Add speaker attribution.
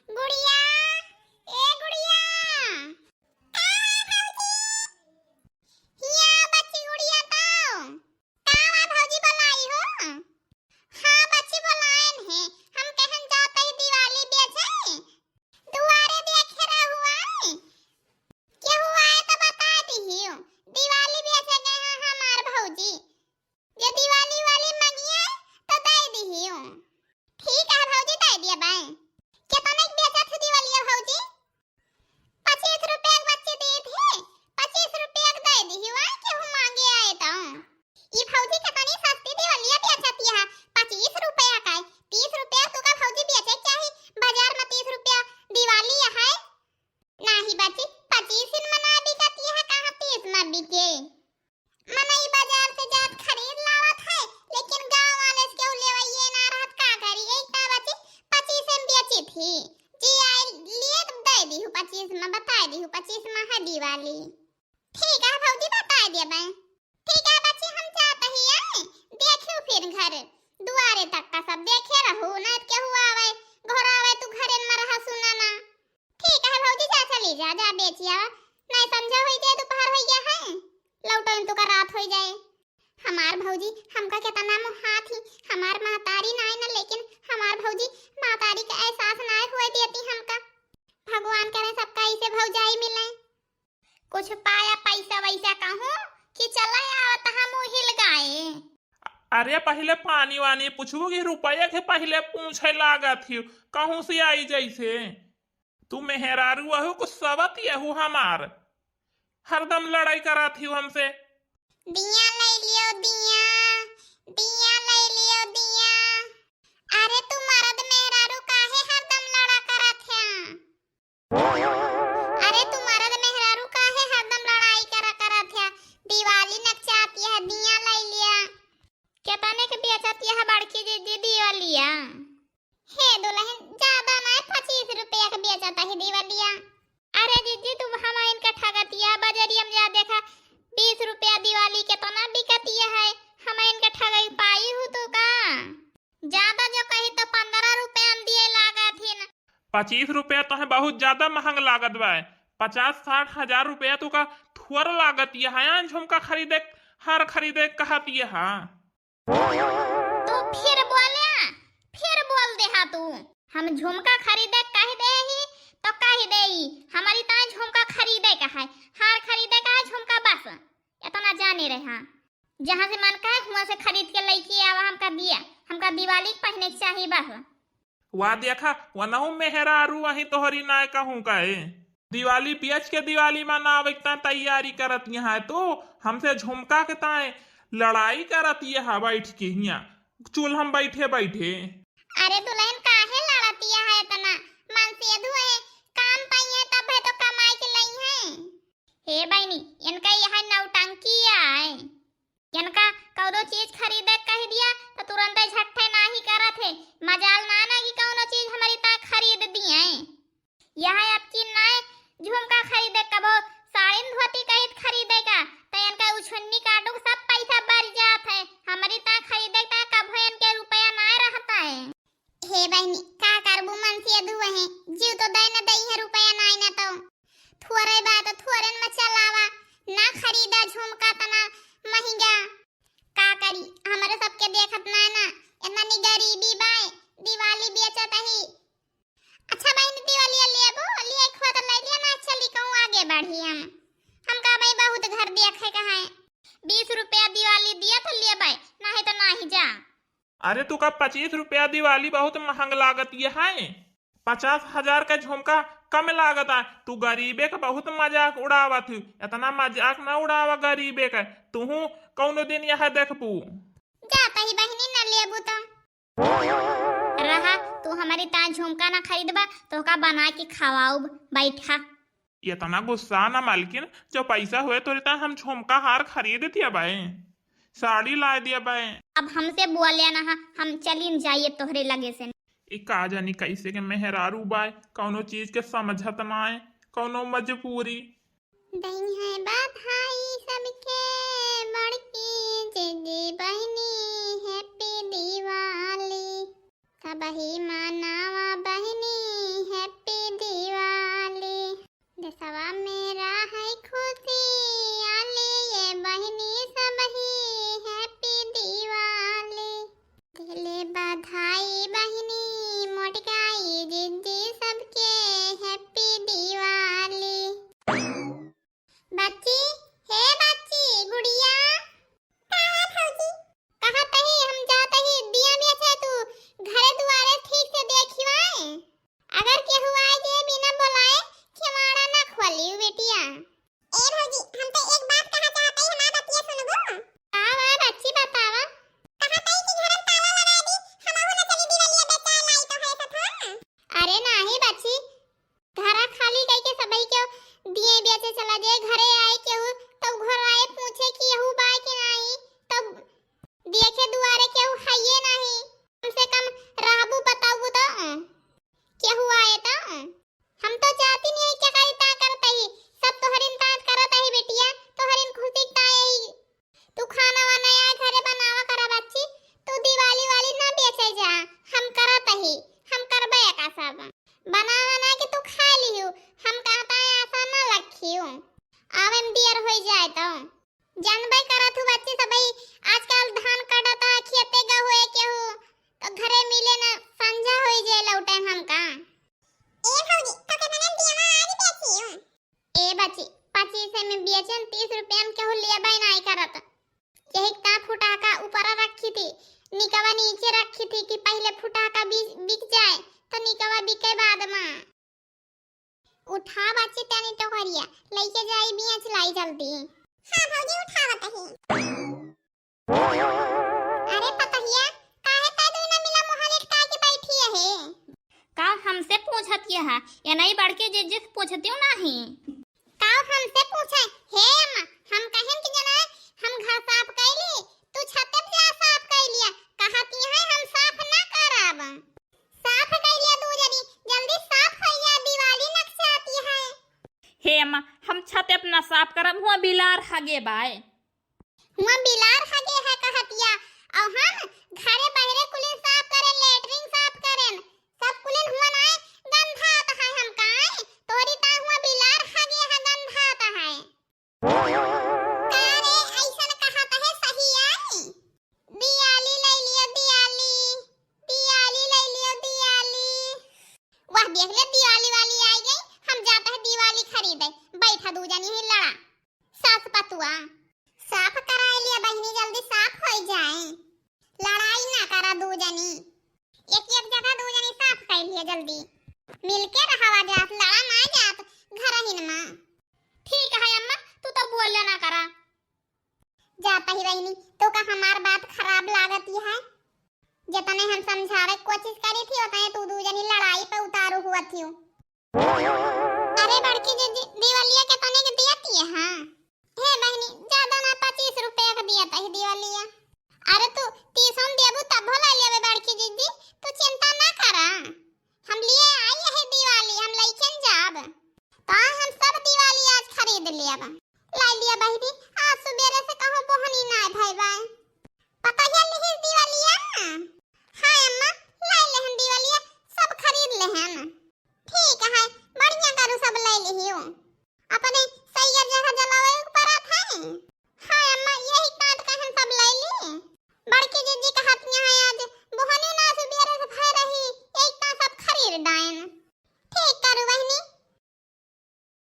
Speaker 1: गुड़िया, ए गुड़िया, हिया बच्ची गुड़िया का भौजी बुलाई हो। हाँ बच्ची बुलाएन है, हम कहन जाते ही दिवाली बेचे दुआरे देखे रहुआ के हुआ है तो बता दिहियो। दिवाली बेचे गए हैं हमार भौजी, ये दिवाली वाली मंगिए तो दे दिहियो। ठीक है भौजी दे दिया बाय। कितने की बेचा थी दिवाली भौजी? 25 रुपए एक बच्चे दिए थे, 25 रुपए एक दे दिहियो के हम मांगे आए तो। ये भौजी कितनी सस्ती दिवाली बेचती है, 25 रुपए का 30 रुपए तो का भौजी बेचे चाहे बाजार में 30 रुपए दिवाली है नहीं बच्ची 25 में ना बिकती है, कहां 30 में बिके। मनई बाजार से जात खरीद लावत है, लेकिन गांव वाले से क्यों लेवइए ना रहत का करी। एक का बच्ची 25 में बेची थी जी आई लिए दे दी हूं 25 में, बता दी हूं 25 में है दिवाली। ठीक है भौजी बता दिया मैं। ठीक है बच्ची हम जाते ही आए देखियो फिर घर दुआरे तक का सब देखे रहू ना क्या हुआ आवे घर आवे तू घरे में रहा सुना ना। ठीक है भौजी जा चली जा जा बेचिया नहीं समझा होई जाए दोपहर हो गया है लौटन तो का रात हो जाए। हमार भौजी हमका कितना मुहा थी, हमार महतारी ना है ना, लेकिन हमार भौजी महतारी का एहसास ना हुए देती हमका। भगवान करे सबका इसे भौजाई मिले। कुछ पाया पैसा वैसा कहूं कि चला आवत हम हिल गए।
Speaker 2: अरे पहले पानी वानी पूछबो कि रुपया के पहले पूछे लागत थी कहूं से आई जैसे तू मेहरारू आहू कुछ सबत यहू हमार हरदम लड़ाई करा थी हमसे।
Speaker 1: दिया ले लियो दिया, दिया ले लियो दिया। अरे तू मर्द मेहरारू काहे हरदम लड़ा करत है? अरे तू मर्द मेहरारू काहे हरदम लड़ाई करत है? दिवाली नचाती है दिया ले लिया। केतने के बेचती है बड़की दीदी दिवालिया? हे दुल्हन ज्यादा ना 25 रुपया के बेचता है दिवालिया। अरे दीदी तू हम इनका ठगतिया बजरिया में जा देखा 20 रुपया दिवाली के तो ना बिकती है, हम इनका ठगाई पाई हूँ तो का ज्यादा जो कही तो 15 रुपया में दिए लागत ही ना।
Speaker 2: 25 रुपया तो है बहुत ज्यादा महंग लागत बा। 50-60 हजार रुपया तो का थोड़ा लागत है झुमका खरीदे हर खरीदे कहती है।
Speaker 1: तो फिर बोल दे हा तू हम झुमका खरीदे कह दे ही तो कह दे ही हमारी ता झुमका खरीदे का है, हार खरीदे का है झुमका बस इतना जाने रहे। हाँ जहाँ से मन का है वहाँ से खरीद के लेके आवा हमका दिया, हमका दिवाली पहने के चाहिए बस।
Speaker 2: वह देखा वनहु मेहरारू वही तोहरी ना कहूँ कहे दिवाली बेच के दिवाली मनावे तैयारी करत है तो हमसे झुमका के ताए लड़ाई करत है बैठ के हिया चूल्हा हम बैठे बैठे।
Speaker 1: अरे दुल्हन काहे लड़ती है इतना मन से धुए काम पाई है तब है तो कमाई के लई है। हे बहनी इनका यह नौटंकी है, इनका कौनो चीज खरीदे कह दिया तो तुरंत झट्ठे ना ही करत है, मजाल ना ना कि कौनो चीज हमारी ता खरीद दी है। यह अब की ना झुमका खरीदे कबो साड़ी धोती कहित खरीदेगा तो इनका उछन्नी काटू सब पैसा बढ़ जात है, हमारी ता खरीदे ता कबो इनके रुपया ना रहता है। हे बहनी का करबू मन से धुए है जीव तो दे न दई है रुपया ना ना तो थोड़े बात थोड़न में चलावा ना खरीदा झुमका तना महंगा का करी हमारे सबके देखत ना ना इतनी गरीबी बाय दिवाली बेचत ही। अच्छा बहन दिवाली लेबो लिए खो तो ले लिया ना चली कहूं आगे बढ़ी हम का भाई बहुत घर देखे का है 20 रुपया दिवाली दिया तो ले भाई नहीं तो नहीं जा।
Speaker 2: अरे तू का 25 रुपया दिवाली बहुत महंग लागत है, 50 हजार का झुमका कम लागत है। तू गरीबे का बहुत मजाक उड़ावत थी, इतना मजाक ना उड़ावा गरीबे का तू कौनो दिन यह देखबू
Speaker 1: जाता ही बहनी न लेबू तो रहा तू हमारी ता झुमका ना खरीदबा तो का बना के खवाऊ बैठा।
Speaker 2: इतना गुस्सा ना मालकिन जो पैसा हुए तो रहता हम झुमका हार खरीद दिया बाय साड़ी ला दिया बाय।
Speaker 1: अब हमसे बोलिया ना हम चलीन जाइए तोहरे लगे से।
Speaker 2: का जानी कैसे के मेहरारू बाय कौनो चीज के समझत ना है कौनो मजबूरी
Speaker 1: दही है बधाई सबके बड़की दीदी बहनी हैप्पी दिवाली सबही मनावा बहनी हैप्पी अगर केहू आए जे बिना बुलाए खिवाड़ा ना खोली बेटिया। ए भौजी हम तो एक बात कहा चाहते हैं, हमारा बतिया सुनबो। हां बच्ची बतावा। कहा तई कि घर में ताला लगा दी, हमहु ना चली दिवाली बेचा लाई तो है था। अरे नहीं बच्ची, घरा खाली कई के सबई के दिए बेचे चला जाए, घरे आए केहू तो घर आए पूछे कि यहू बाय के नहीं, तब देखे दुआरे केहू हइए नहीं, कम से कम रहबू बताऊ तो केहू आए तो। हम तो चाहती नहीं क्या करिता करते ही, सब तोहरिन तात करत है बेटिया, तोहरिन खुशी ताई। तू खाना वाना या घरे बनावा करा बच्ची, तू दिवाली वाली ना बेचे जा, हम करत ही, हम करबे का सब बना बना के तू खा लियो, हम कहता है ऐसा ना रखियो, आवे में देर हो जाए तो जानबे करत हूँ बच्ची सबई आजकल धान काटता खेते गहुए केहू तो घरे मिले ना संझा हो जाए लौटे हमका। ए भौजी तो के बनन दिया आज बेचियो। ए बच्ची 25 में बेचन 30 रुपया में केहू लेबे नहीं करत, यही का फुटाका ऊपर रखी थी, निकवा नीचे रखी थी कि पहले फुटाका बिक जाए तो निकवा बिके बाद में। उठा बच्ची तनी टोकरिया लेके जाई बेच लाई जल्दी। हां भौजी उठावत ही। अरे पतहिया काहे ता दू ना मिला मोहले का के बैठी है?
Speaker 3: का हमसे पूछत ये है या नहीं बड़के जे पूछती हूं नहीं
Speaker 1: का हमसे पूछे? हे अम्मा हम कहें कि जना हम घर साफ कैली, तू छत पे जा साफ कर लिया, कहती है हम साफ ना करब। साफ कर लिया दू जनी, जल्दी साफ हो जा, दिवाली नक्शा आती है।
Speaker 3: हे अम्मा हम छत अपना साफ करब, हुआ बिलार हगे बाय,
Speaker 1: हुआ बिलार हगे है कहतिया, और हम घरे बहरे कुली साफ करे, लेटरिन साफ करें, सब कुली हुआ ना गंधा आता है हम काए, तोरी ता हुआ बिलार हगे है गंधा आता है। कारे ऐसा कहता है सही आई। दिवाली ले लियो दिवाली, दिवाली ले लियो दिवाली। वाह देख ले दिवाली वाली आई गई, हम जाते हैं दिवाली खरीदे, बैठा दू जनी ही लड़ा सास पतुआ। साफ कराए लिया बहनी, जल्दी साफ हो जाए, लड़ाई ना करा दू जनी, एक एक जगह दू जनी साफ कर लिया जल्दी, मिलके रहावा जात, लड़ा ना जात घर हिन में।
Speaker 3: ठीक है अम्मा तू तो बोल ना करा।
Speaker 1: जाता ही बहनी तो का हमार बात खराब लागती है, जितने हम समझावे कोशिश करी थी उतने तू दू जनी लड़ाई पे उतारू हुआ थी। अरे बड़की दिवालिया के तने के दियाती है। हां हे बहनी ज्यादा ना 25 रुपया का दिया था दिवालिया। अरे तू 30 हम देबू तब भला लेबे बड़की दीदी, तू चिंता ना करा, हम लिए आई है दिवाली, हम लइकन जाब ता हम सब दिवाली आज खरीद लेब। लाई लिया बहनी, आज सुबेरे से कहूं बहनी ना भाई भाई पता है लिही दिवालिया। हां अम्मा लाई ले हम दिवालिया सब खरीद ले हम। ठीक है बढ़िया करू सब लाई लिहियो, अपने सही जगह जलावे ऊपर आत है। हां अम्मा यही काट के हम सब लाई ली, बड़की जीजी कहत है आज बहनी ना सुबेरे से भय रही, एक ता सब खरीद डायन।